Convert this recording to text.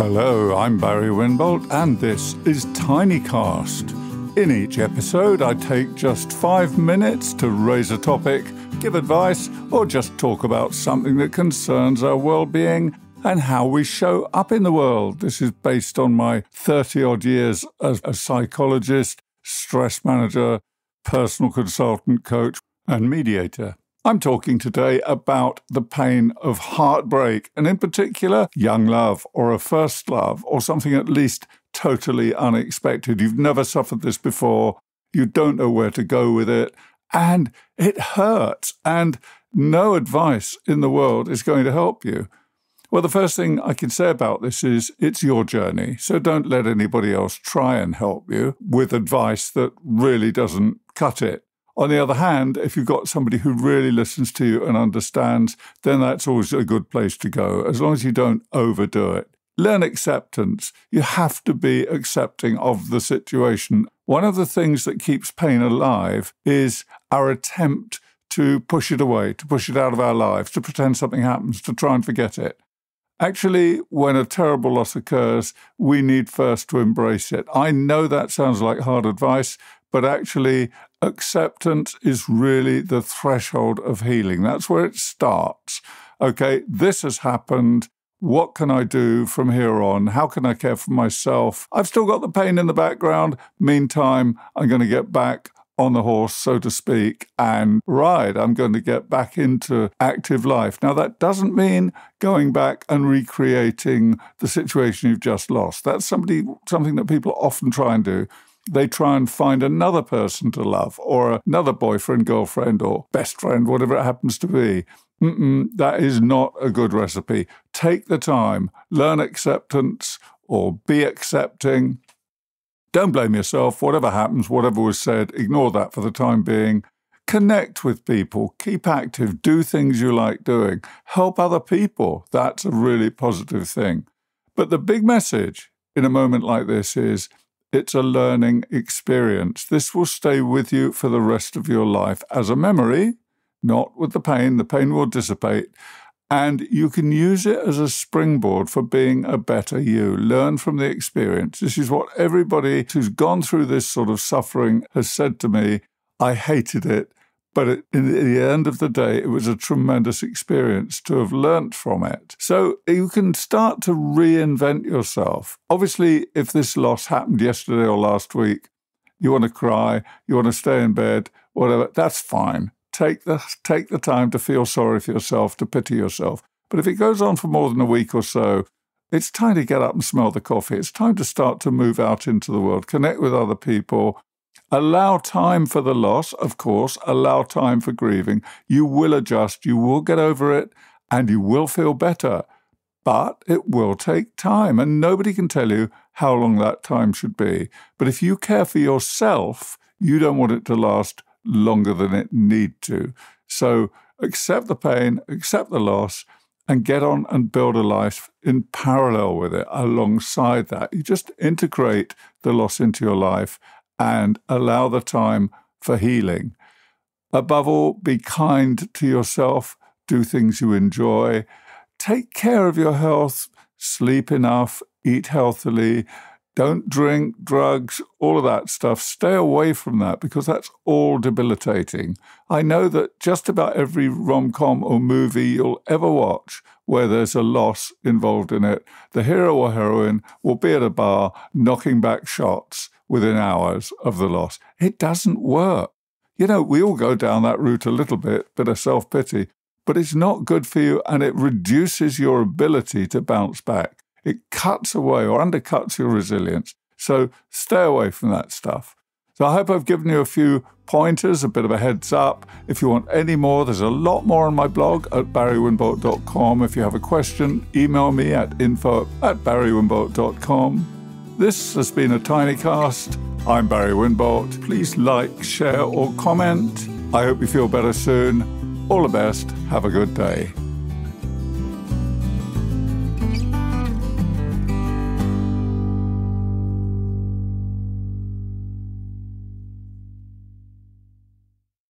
Hello, I'm Barry Winbolt, and this is Tinycast. In each episode, I take just 5 minutes to raise a topic, give advice, or just talk about something that concerns our well-being and how we show up in the world. This is based on my 30-odd years as a psychologist, stress manager, personal consultant, coach, and mediator. I'm talking today about the pain of heartbreak, and in particular, young love or a first love or something at least totally unexpected. You've never suffered this before, you don't know where to go with it, and it hurts, and no advice in the world is going to help you. Well, the first thing I can say about this is it's your journey, so don't let anybody else try and help you with advice that really doesn't cut it. On the other hand, if you've got somebody who really listens to you and understands, then that's always a good place to go, as long as you don't overdo it. Learn acceptance. You have to be accepting of the situation. One of the things that keeps pain alive is our attempt to push it away, to push it out of our lives, to pretend something happens, to try and forget it. Actually, when a terrible loss occurs, we need first to embrace it. I know that sounds like hard advice, but actually, acceptance is really the threshold of healing. That's where it starts. Okay, this has happened. What can I do from here on? How can I care for myself? I've still got the pain in the background. Meantime, I'm going to get back on the horse, so to speak, and ride. I'm going to get back into active life. Now, that doesn't mean going back and recreating the situation you've just lost. That's something that people often try and do. They try and find another person to love, or another boyfriend, girlfriend, or best friend, whatever it happens to be. That is not a good recipe. Take the time, learn acceptance, or be accepting. Don't blame yourself. Whatever happens, whatever was said, ignore that for the time being. Connect with people, keep active, do things you like doing, help other people. That's a really positive thing. But the big message in a moment like this is, it's a learning experience. This will stay with you for the rest of your life as a memory, not with the pain. The pain will dissipate. And you can use it as a springboard for being a better you. Learn from the experience. This is what everybody who's gone through this sort of suffering has said to me. I hated it, but at the end of the day, it was a tremendous experience to have learnt from it. So you can start to reinvent yourself. Obviously, if this loss happened yesterday or last week, you want to cry, you want to stay in bed, whatever, that's fine. Take the time to feel sorry for yourself, to pity yourself. But if it goes on for more than a week or so, it's time to get up and smell the coffee. It's time to start to move out into the world, connect with other people. Allow time for the loss, of course. Allow time for grieving. You will adjust, you will get over it, and you will feel better. But it will take time, and nobody can tell you how long that time should be. But if you care for yourself, you don't want it to last longer than it need to. So accept the pain, accept the loss, and get on and build a life in parallel with it, alongside that. You just integrate the loss into your life and allow the time for healing. Above all, be kind to yourself, do things you enjoy, take care of your health, sleep enough, eat healthily, don't drink, drugs, all of that stuff. Stay away from that because that's all debilitating. I know that just about every rom-com or movie you'll ever watch where there's a loss involved in it, the hero or heroine will be at a bar knocking back shots within hours of the loss. It doesn't work. You know, we all go down that route a little bit of self-pity, but it's not good for you and it reduces your ability to bounce back. It cuts away or undercuts your resilience. So stay away from that stuff. So I hope I've given you a few pointers, a bit of a heads up. If you want any more, there's a lot more on my blog at barrywinbolt.com. If you have a question, email me at info@barrywinbolt.com. This has been a Tinycast. I'm Barry Winbolt. Please like, share, or comment. I hope you feel better soon. All the best. Have a good day.